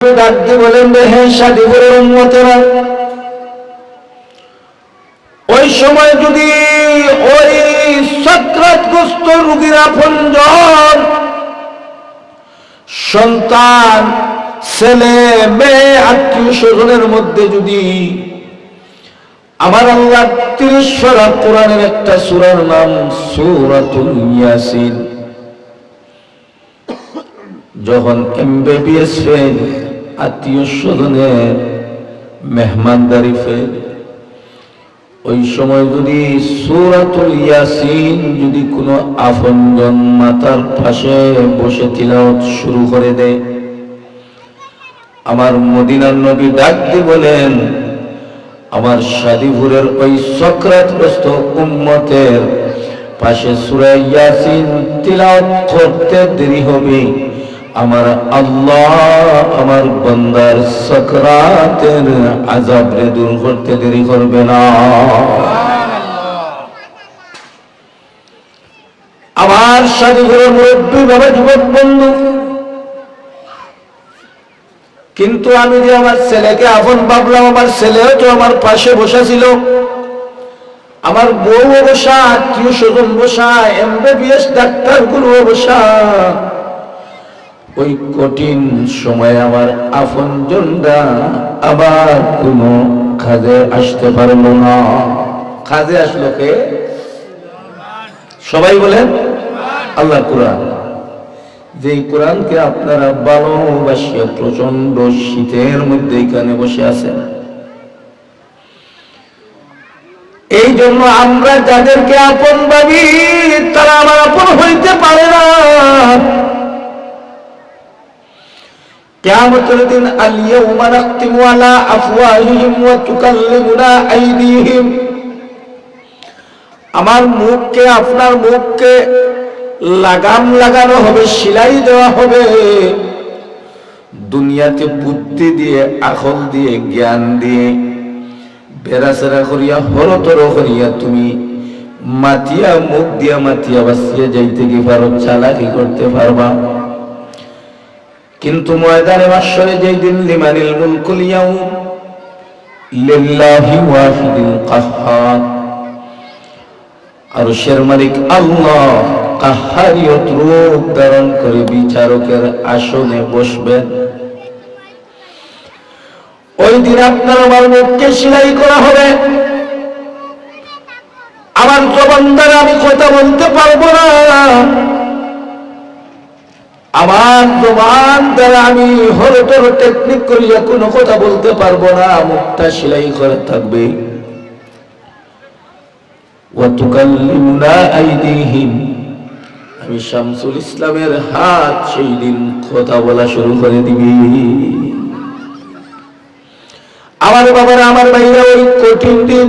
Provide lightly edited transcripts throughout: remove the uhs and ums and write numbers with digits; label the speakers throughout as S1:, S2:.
S1: ডাকতে বলেন রে হে সাদিপুরের উম্মতেরা, ওই সময় যদি ওই সাকরাতগ্রস্ত রোগীর আপনজন সন্তান, ছেলে মেয়ে, আত্মীয় স্বজনের মধ্যে যদি আমার আল্লাহ ৩০ পারা কোরআনের একটা সূরার নাম সূরাতুল ইয়াসিন, যখন এমবিবিএস ফেল, আত্মীয় স্বজনের মেহমানদারি ফেল, ওই সময় যদি সূরাতুল ইয়াসিন যদি কোনো আপনজন মাথার পাশে বসে তিলাওয়াত শুরু করে দেয়, আমার মদিনার নবী ডাক দিয়ে বলেন আমার সাদিপুরের ওই সাকরাতগ্রস্ত উম্মতের পাশে সূরা ইয়াসিন তিলাওয়াত করতে দেরি হবে, আমার আল্লাহ আমার বান্দার সাকরাতের আযাবরে দূর করতে দেরি করবে না। আমার সাদিপুরের মুরব্বী বাবা, যুবক বন্ধু, কিন্তু আমি যে আমার ছেলেকে আপন ভাবলাম, আমার ছেলেও তো আমার পাশে বসা ছিল, আমার বউ বসা, আত্মীয় স্বজন বসা, এমবিবিএস ডাক্তারগুলো বসা, ওই কঠিন সময় আমার আপনজনরা আবার কোনো কাজে আসতে পারলো না। কাজে আসলো কে? সবাই বলেন আল্লাহ কোরআন। যে কোরআনকে আপনারা ভালোবাসিয়া প্রচন্ড শীতের মধ্যে এখানে বসে আছেন, এই জন্য আমরা যাদেরকে আপন ভাবি তারা আমার আপন হইতে পারে না। কিয়ামতের দিন আল ইয়াউমা নাখতিমু আলা আফওয়াহিহিম ওয়া তুকাল্লিমুনা আইদিহিম, আমার মুখকে, আপনার মুখকে লাগাম লাগানো হবে, সেলাই দেওয়া হবে। দুনিয়াতে বুদ্ধি দিয়ে, আকল দিয়ে, জ্ঞান দিয়ে বেড়াচেরা করিয়া, হরতর করিয়া তুমি মাতিয়া, মুখ দিয়া মাতিয়া বাঁচিয়ে যাইতে কি পারো, চালাকি করতে পারবা। কিন্তু ময়দানে মাশরে যেই দিন লিমানিল মুলকুল ইয়াউম লিল্লাহি ওয়াহিদিল কাহ্হার, আরশের মালিক আল্লাহ কাহ্হারিয়ত রূপ ধারণ করে বিচারকের আসনে বসবেন। ওই দিন আপনার আমার মুখকে সেলাই করা হবে, আমার জবান দ্বারা আমি কথা বলতে পারবো না, আমার জবান দ্বারা আমি হরতর টেকনিক করিয়া কোনো কথা বলতে পারবো না, মুখটা সেলাই করে থাকবে। ওয়া তুকাল্লিমুনা আইদিহিম, আমি শামসুল ইসলামের হাত সেই দিন কথা বলা শুরু করে দিবি। আমার বাবারা, আমার ভাইরা, ওই কঠিন দিন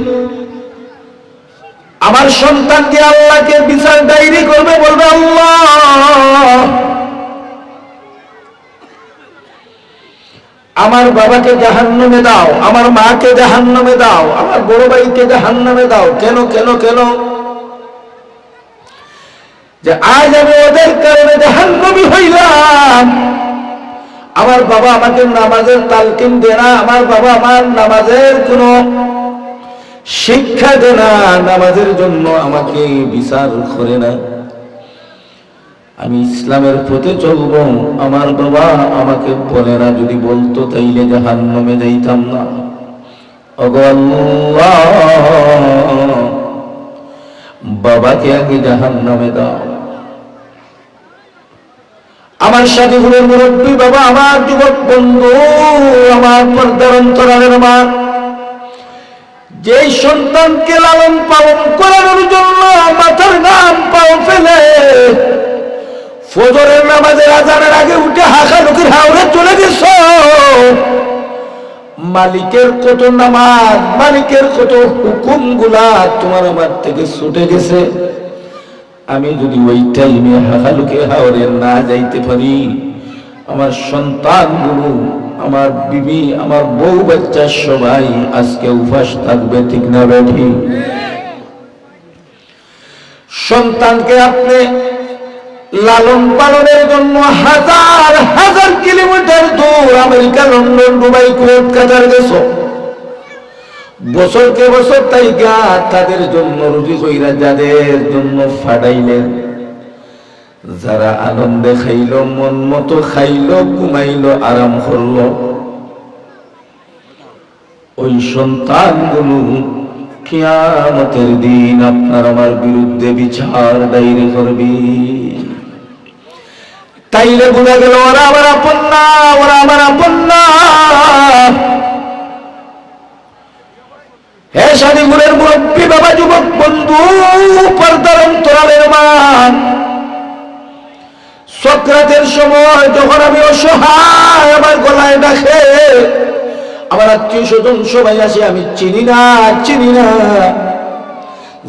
S1: আমার সন্তানকে আল্লাহকে বিচার ডায়েরি করবে, বলবে আল্লাহ আমার বাবাকে জাহান্নামে দাও, আমার মাকে জাহান্নামে দাও, আমার বড় ভাইকে জাহান্নামে দাও। কেন কেন কেন? যে আজ আমি ওদের কারণে জাহান্নামী হইলাম। আমার বাবা আমাকে নামাজের তালকিন দেয় না, আমার বাবা আমার নামাজের কোনো শিক্ষা দেয় না, নামাজের জন্য আমাকে বিচার করে না। আমি ইসলামের পথে চলবো, আমার বাবা আমাকে বলে না, যদি বলতো তাইলে জাহান্নামে যাইতাম না। ওগো আল্লাহ, বাবাকে আগে জাহান্নামে দাও। আমার সাদিপুরের মুরব্বী বাবা, আমার যুবক বন্ধু, আমার পর্দার অন্তরালের মা, যেই সন্তানকে লালন পালন করার জন্য মাথার নাম পাও ফেলে ফজরের নামাজের আজানের আগে উঠে হাঁকালুকির হাওড়ে চলে গেছ, মালিকের কত নামাজ, মালিকের কত হুকুম গুলা তোমার আমার থেকে ছুটে গেছে। আমি যদি ওই টাইমে হাঁকালুকি হাওড়ে না যাইতে পারি, আমার সন্তানগুলো, আমার বিবি, আমার বউ বাচ্চা সবাই আজকে উপাস থাকবে, ঠিক না বেঠি? সন্তানকে আপনি লালন পালনের জন্য হাজার হাজার কিলোমিটার দূর আমেরিকা, লন্ডন, দুবাই, কুয়েত, কাতার গেছো, বছরকে বছর তাই গা তাদের জন্য রুজি কইরা যাদের জন্য ফাটাইলেন, যারা আনন্দে খাইল, মন মতো খাইল, ঘুমাইল, আরাম করল, ওই সন্তানগুলো কিয়ামতের দিন আপনার আমার বিরুদ্ধে বিচার দায়ের করবি। তাইলে বুঝা গেল ওরা আমার আপন না, ওরা আমার আপন না। হে শাদীপুরের মুরব্বী বাবা, যুবক বন্ধু, পর্দার অন্তরালের মা, সক্রাতের সময় যখন আমি অসহায়, আমার গলায় ডাকে, আমার আত্মীয় স্বজন সবাই আসে, আমি চিনি না,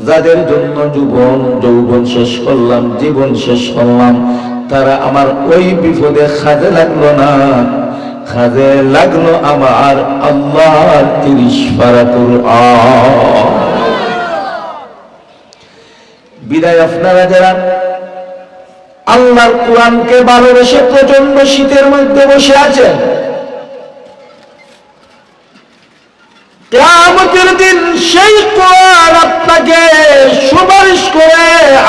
S1: যাদের জন্য যৌবন শেষ করলাম, জীবন শেষ করলাম, তারা আমার ওই বিপদে কাজে লাগলো না, কাজে লাগলো আমার আল্লাহর 30 পারা কুরআন। বিদায় আপনারা যারা আল্লাহর কোরআনকে ভালোবেসে প্রচন্ড শীতের মধ্যে বসে আছেন, কিয়ামতের দিন সেই কোরআন আপনাকে সুপারিশ করে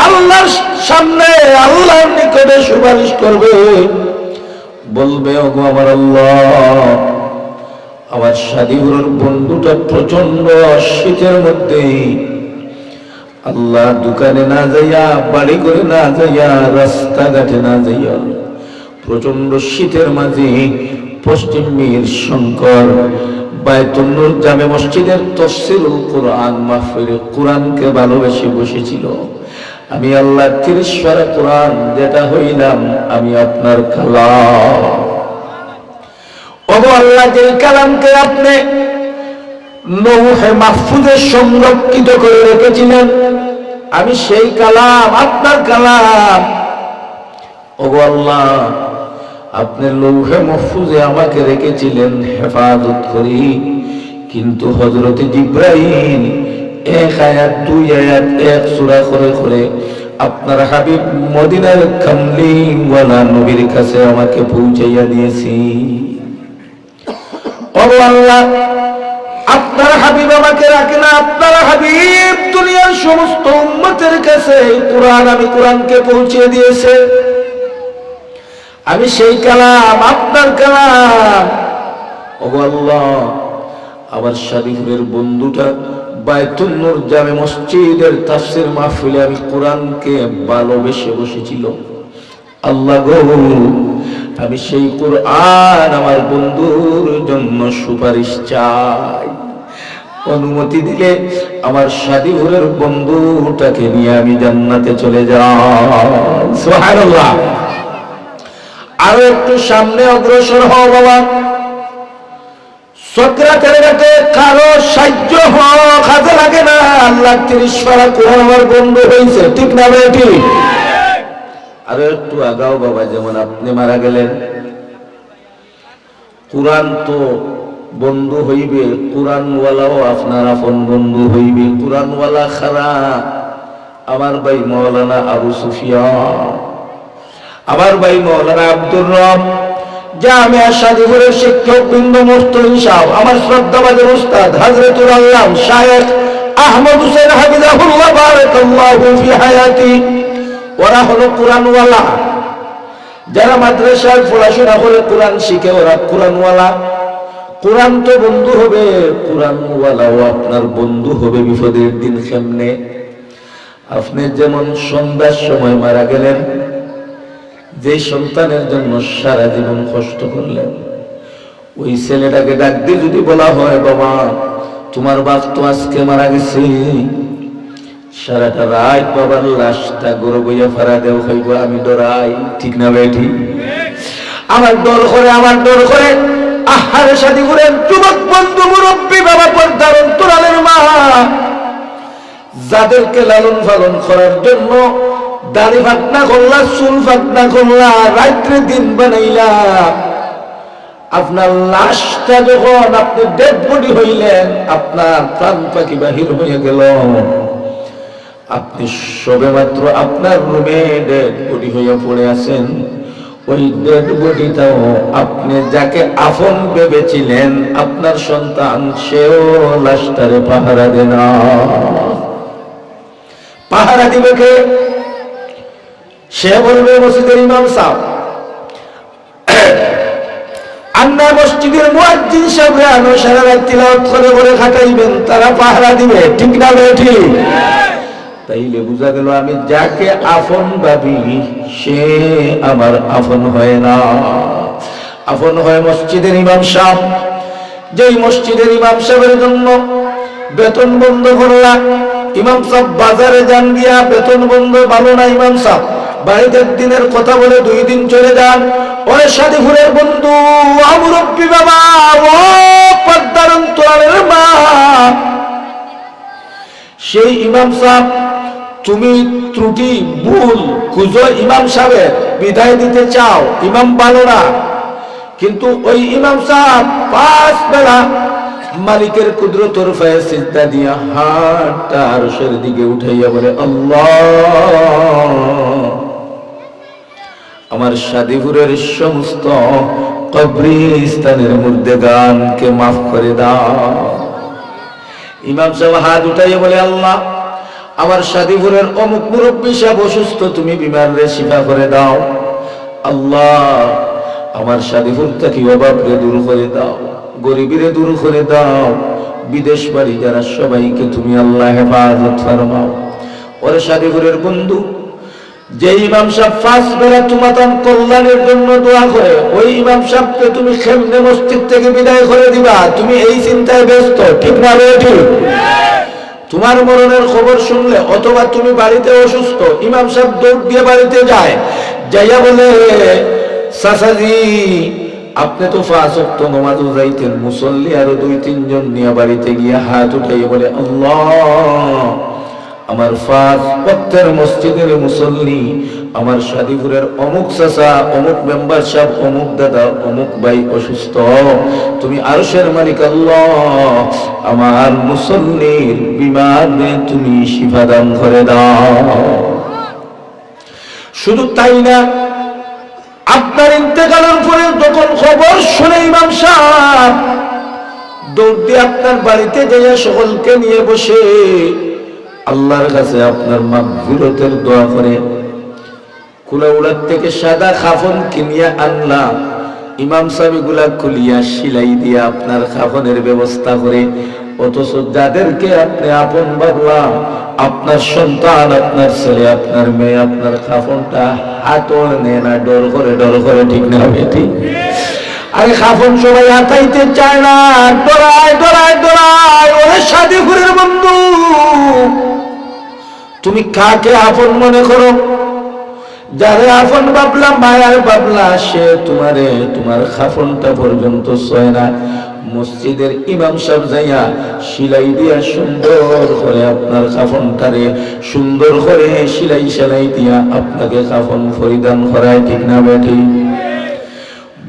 S1: আল্লাহর সামনে, আল্লাহর নিকটে সুপারিশ করবে, বলবে ওগো আমার আল্লাহ, আমার শাদীপুরের বন্ধুটা প্রচন্ড শীতের মধ্যে আল্লাহ দোকানে না যাইয়া, বাড়ি করে না যাইয়া, রাস্তাঘাটে না যাইয়া, প্রচন্ড শীতের মাঝে পশ্চিম মীর শঙ্কর বায়তুল নূর জামে মসজিদের তাফসীরুল কোরআন মাহফিলে কোরআনকে ভালোবেসে বসেছিল। আমি আল্লাহ 30 পারা কোরআন যেটা হইলাম, আমি আপনার কালাম। ওগো আল্লাহ, যে কালামকে আপনি লৌহে মাহফুজে সংরক্ষিত করে রেখেছিলেন, আমি সেই কালাম, আপনার কালাম। ওগো আল্লাহ, আপনি লৌহে মাহফুজে আমাকে রেখেছিলেন হেফাজত করি, কিন্তু হযরত জিবরাইল 1 আয়াত 2 আয়াত 1 সূরা করে করে আপনার হাবিব মদিনার কামলিওয়ালা নবীর কাছে আমাকে পৌঁছাইয়া দিয়েছি। ওগো আল্লাহ, আপনার হাবিব আমাকে রাখে না, আপনার হাবিব দুনিয়ার সমস্ত উম্মতের কাছে কোরআন, আমি কোরআনকে পৌঁছে দিয়েছে। আমি সেই কালাম, আপনার কালাম। ওগো আল্লাহ, আমার শাদীপুরের বন্ধুটা বায়তুল নূর জামে মসজিদের তাফসীর মাহফিলে আমি কোরআনকে ভালোবেসে বসেছিল। আল্লাহ গো, আমি সেই কোরআন আমার বন্ধুর জন্য সুপারিশ চাই। অনুমতি দিলে আমার শাদীপুরের বন্ধুটাকে নিয়ে আমি জান্নাতে চলে যাই। সুবহানাল্লাহ। আরো একটু সামনে অগ্রসর হও বাবা। সক্রাতের কাছে কারো সাহায্য কাজে লাগে না। আল্লাহ 30 পারা কোরআন আমার বন্ধু হয়েছে, ঠিক না ভাই? ঠিক। আরো একটু আগাও বাবা। যেমন আপনি মারা গেলেন, কোরআন তো বন্ধু হইবে, কোরআনওয়ালাও আপনার আপন বন্ধু হইবে। কোরআনওয়ালা খারা আমার ভাই মাওলানা আবু সুফিয়ান, আমার ভাই মাওলানা আব্দুর রব, জামিয়া শাদীপুরের শিক্ষক বৃন্দ, মুফতি সাহেব, আমার শ্রদ্ধাভাজন উস্তাদ হযরতুল আল্লাহ শায়েখ আহমদ হোসেন হাফিজাহুল্লাহ বারাকাল্লাহু ফি হায়াতি, ওরা হলো কোরআনওয়ালা। যারা মাদ্রাসায় পড়াশোনা করে কোরআন শিখে, ওরা কোরআনওয়ালা। কোরআন তো বন্ধু হবে, কোরআনওয়ালাও আপনার বন্ধু হবে বিপদের দিন। কেমনে? আপনি যেমন সন্ধ্যার সময় মারা গেলেন, যে সন্তানের জন্য সারা জীবন কষ্ট করলেন, ওই ছেলেটাকে ডাক দিয়ে যদি বলা হয়, বাবা তোমার বাপ তো আজকে মারা গেছে, সারাটা রাত বাবার লাশটা গরু বইয়া ফারা দেও হইব, আমি ডরাই, ঠিক না বেঠি? আমার ডর করে, আমার ডর করে। আহারে শাদীপুরের যুবক বন্ধু, মুরব্বী বাবা, পর্দার অন্তরালের মা, যাদেরকে লালন পালন করার জন্য দাড়ি ফাটনা করলা, চুল ফাটনা করলা, রাত্রে দিন বানাইলা, আপনার লাশটা যখন আপনি ডেড বডি হইলেন, আপনার প্রাণ পাখি বাহির হয়ে গেল, আপনি সবেমাত্র আপনার রুমে ডেড বডি হয়ে পড়ে আছেন, ওই ডেড বডিটাও আপনি যাকে আপন ভেবেছিলেন আপনার সন্তান, সেও লাশটারে পাহারা দেয় না। পাহারা দিবে কে? সে বলবে মসজিদের ইমাম সাহেব, আন্না মসজিদের মুয়াজ্জিন সাহেবরা আনো সারা রাত তিলাওয়াত করে করে খাটাইবেন, তারা পাহারা দিবে, ঠিক না বেঠি? তাইলে বুঝা গেল আমি যাকে আপন ভাবি সে আমার আপন হয় না। আপন হয় মসজিদের ইমাম সাহেব। যেই মসজিদের ইমাম সাহেবের জন্য বেতন বন্ধ করলা, ইমাম সাহেব বাজারে যান গিয়া বেতন বন্ধ, ভালো না ইমাম সাহেব, বাড়িতে দিনের কথা বলে 2 দিন চলে যান। ওরে সাদিপুরের বন্ধু, মুরব্বী বাবা, ও পর্দার অন্তরালের মা, সেই ইমাম সাহেব তুমি ত্রুটি ভুল খুঁজো ইমাম সাহেবের, বিদায় দিতে চাও, ইমাম ভালো না, কিন্তু ওই ইমাম সাহেব 5 বেলা মালিকের কুদরতর ফায়ে সিজদা দিয়া হাতটা আরশের দিকে উঠাইয়া বলে, আল্লাহ আমার সাদিপুরের সমস্ত কবরস্থানের মুর্দেগানকে মাফ করে দাও। ইমাম সাহেব হাত উঠাইয়া বলে, আল্লাহ আমার সাদিপুরের অমুক মুরব্বী সাহেব অসুস্থ, তুমি বিমারে শিফা করে দাও। আল্লাহ আমার সাদিপুর থেকে অভাবকে দূর করে দাও, গরিবীরে দূর করে দাও, বিদেশ বাড়ি যারা সবাইকে তুমি আল্লাহ হেফাজত ফরমাও। ওরে সাদিপুরের বন্ধু, যে ইমাম সাহেব 5 বেলা তোমার কল্যাণের জন্য দোয়া করে, ওই ইমাম সাহেবকে তুমি কেমনে মসজিদ থেকে বিদায় করে দিবা, তুমি এই চিন্তায় ব্যস্ত, ঠিক না বেঠি? তোমার মরণের খবর শুনলে অথবা তুমি বাড়িতে অসুস্থ, ইমাম সাহেব দৌড় দিয়ে বাড়িতে যায়, যাইয়া বলে, চাচাজি আপনি তো 5 ওয়াক্ত নামাজও যাইতেন, মুসল্লি আরো 2-3 জন নিয়ে বাড়িতে গিয়ে হাত উঠাই বলে, আল্লাহ আমার 5 ওয়াক্তের মসজিদের মুসল্লি আমার সাদিপুরের অমুক চাচা, অমুক মেম্বার সাহেব, অমুক দাদা, অমুক ভাই অসুস্থ, তুমি আরশের মালিক আল্লাহ আমার মুসল্লির বিমানে তুমি শিফা দান করে দাও। শুধু তাই না, আপনার ইন্তেকালের পরে যখন খবর শুনে ইমাম সাহেব দৌড় দিয়ে আপনার বাড়িতে যাইয়া সকলকে নিয়ে বসে আল্লাহর কাছে আপনার মাগফিরাতের দোয়া করে, কুলাউড়ার থেকে সাদা কাফন কিনিয়া আনলা, ইমাম সাহেব গুলা খুলিয়া সিলাই দিয়া আপনার কাফনের ব্যবস্থা করে, অথচ যাদেরকে আপনি আপন ভাবলাম, আপনার সন্তান, আপনার ছেলে, আপনার মেয়ে, আপনার কাফনটা হাতও নেয় না, ডর করে, ঠিক না বেটি? আরে কাফন সবাই হাতাইতে চায় না, ডরায়। ওরে সাদিপুরের বন্ধু, তুমি কাকে আপন মনে করো? যারে আপন ভাবলা, মায়ার ভাবলা, সে তোমার কাফনটা পর্যন্ত ছয় না। মসজিদের ইমাম সাহেব যাইয়া সিলাই দিয়া সুন্দর করে আপনার কাফনটারে সুন্দর করে সিলাই দিয়া আপনাকে কাফন পরিধান করায়, ঠিক না বেটি?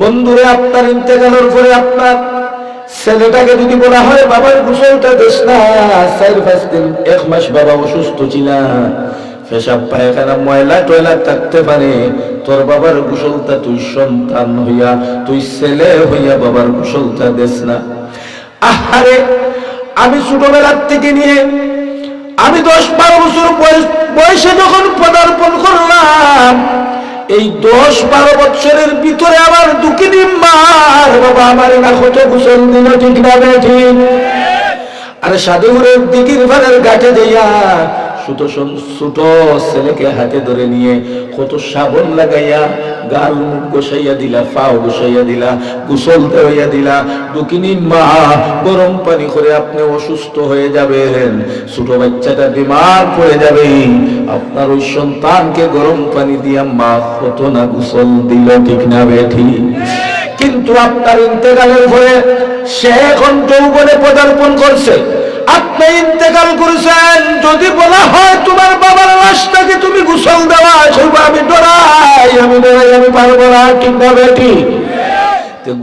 S1: বন্ধুরে, আপনার ইন্তেকালের পরে আপনার ছেলেটাকে যদি বলা হয় বাবার গোসলটা দিস না, 4-5 দিন 1 মাস বাবা অসুস্থ ছিল, পেশাব পায়খানা ময়লা টয়লা থাকতে পারে, তোর বাবার গোসলটা তুই সন্তান হইয়া, তুই ছেলে হইয়া বাবার গোসলটা দিস না। আহারে, আমি ছোটবেলার থেকে নিয়ে আমি 10-12 বছর বয়সে যখন পদার্পণ করলাম, এই 10-12 বছরের ভিতরে আমার দুঃখিনী মার বাবা আমার না কত গোসল দিল, ঠিক না বেঠি? আরে সাধুগুরের দিঘির ভাড়ার ঘাটে যাইয়া ছোট ছেলেকে হাতে ধরে নিয়ে কত সাবন লাগাইয়া গাল মুখ বসাইয়া দিলা, পাও বসাইয়া দিলা, গোসল দেওয়াইয়া দিলা। দুঃখিনী মা গরম পানি করে আপনি অসুস্থ হয়ে যাবেন, ছোট বাচ্চাটা বিমার পড়ে যাবে, আপনার ওই সন্তানকে গরম পানি দিয়া মা কত না গোসল দিল, ঠিক না বেঠি? কিন্তু আপনার ইন্তেকালের পরে সে এখন যৌবনে পদার্পণ করছে, আপনি ইন্তেকাল করেছেন, যদি বলা হয় তোমার বাবার লাশটাকে তুমি গোসল দেওয়া, সেটা আমি ডরাই, আমি পারবো না, ঠিক না বেটি?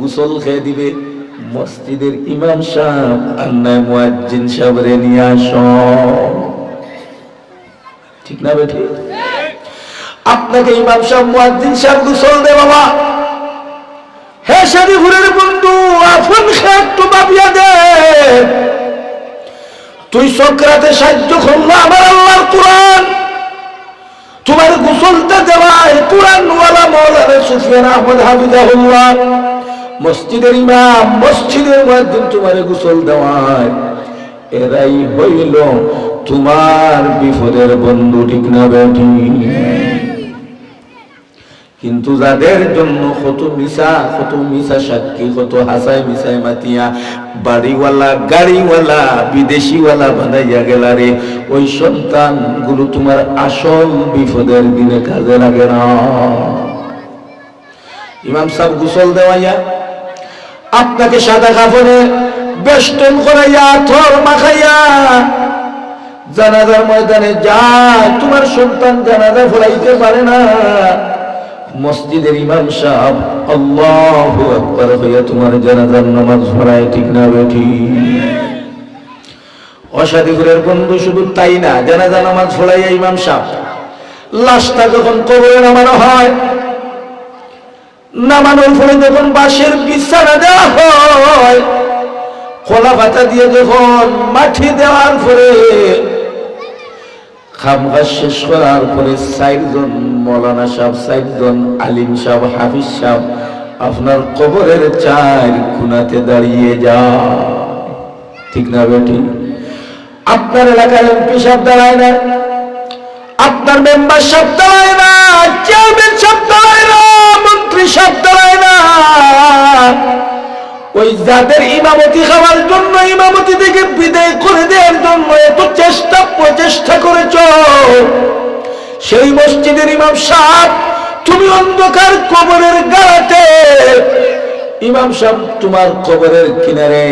S1: গোসল খেয়ে দিবে মসজিদের ইমাম সাহেব, আর নয় মুয়াজ্জিন সাহেবরে নিয়ে আসো। না বেঠি? আপনাকে ইমাম সাহেব মুয়াজ্জিন সাহেব গোসল দে বাবা, হে শরীফুরের বন্ধু আফন খা একটু বাবিয়া দে, তুই সক্রাতে সাহায্য করলো আমার আল্লাহর কোরআন তোমার গোসলটা দেওয়ায় কোরআন ওয়ালা মাওলানা সুফিয়ান আহমদ হাফিজাহুল্লাহ মসজিদের ইমাম মসজিদের মুয়াজ্জিন তোমার গোসল দেওয়ায় এরাই হইল তোমার বিপদের বন্ধু, ঠিক না বেটি? কিন্তু যাদের জন্য কত মিশা সাক্ষী, কত হাসায় মিশায় মাতিয়া বাড়িওয়ালা গাড়িওয়ালা বিদেশিওয়ালা বানাইয়া গেলা রে, ওই সন্তান গুলো তোমার আসল বিপদের দিনে কাজে লাগে না। ইমাম সাহেব গোসল দেওয়াইয়া আপনাকে সাদা কাপড়ে বেষ্টন করাইয়া থর মাখাইয়া জানাজার ময়দানে যায়, তোমার সন্তান জানাজা ফলাইতে পারে না, মসজিদের ইমাম সাহেব আল্লাহু আকবার হইয়া তোমার জানাজার নামাজ পড়ায়, ঠিক না বেঠি? অসাদিপুরের বন্ধু শুধু তাই না, জানাজা নামাজ পড়াইয়া ইমাম সাহেব লাশটা যখন কবরে নামানো হয়, নামানোর পরে যখন বাঁশের বিছানা দেওয়া হয়, কলা পাতা দিয়ে যখন মাটি দেওয়ার পরে খামগাছ শেষ করার পরে 4 জন মৌলানা সাহেব, 4 জন আলিম সাহেব, হাফিজ সাহেব আপনার কবরের 4 কোণাতে দাঁড়িয়ে যায়, ঠিক না বেটি? আপনার এলাকার এমপি সাহেব দাঁড়ায় না, আপনার মেম্বার সাহেব দাঁড়ায় না, চেয়ারম্যান সাহেব দাঁড়ায় না, মন্ত্রী সাহেব দাঁড়ায় না। ওই যাদের ইমামতি খাওয়ার জন্য, ইমামতি থেকে বিদায় করে দেওয়ার জন্য এত প্রচেষ্টা করেছ, সেই মসজিদের ইমাম সাহেব তুমি অন্ধকার কবরের গাড়াতে, ইমাম সাহেব তোমার কবরের কিনারে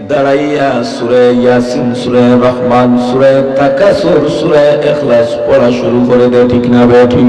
S1: দাঁড়াইয়া সূরা ইয়াসিন, সূরা রহমান, সূরা তাকাসুর, সূরা ইখলাস পড়া শুরু করে দেয়, ঠিক না বেঠি?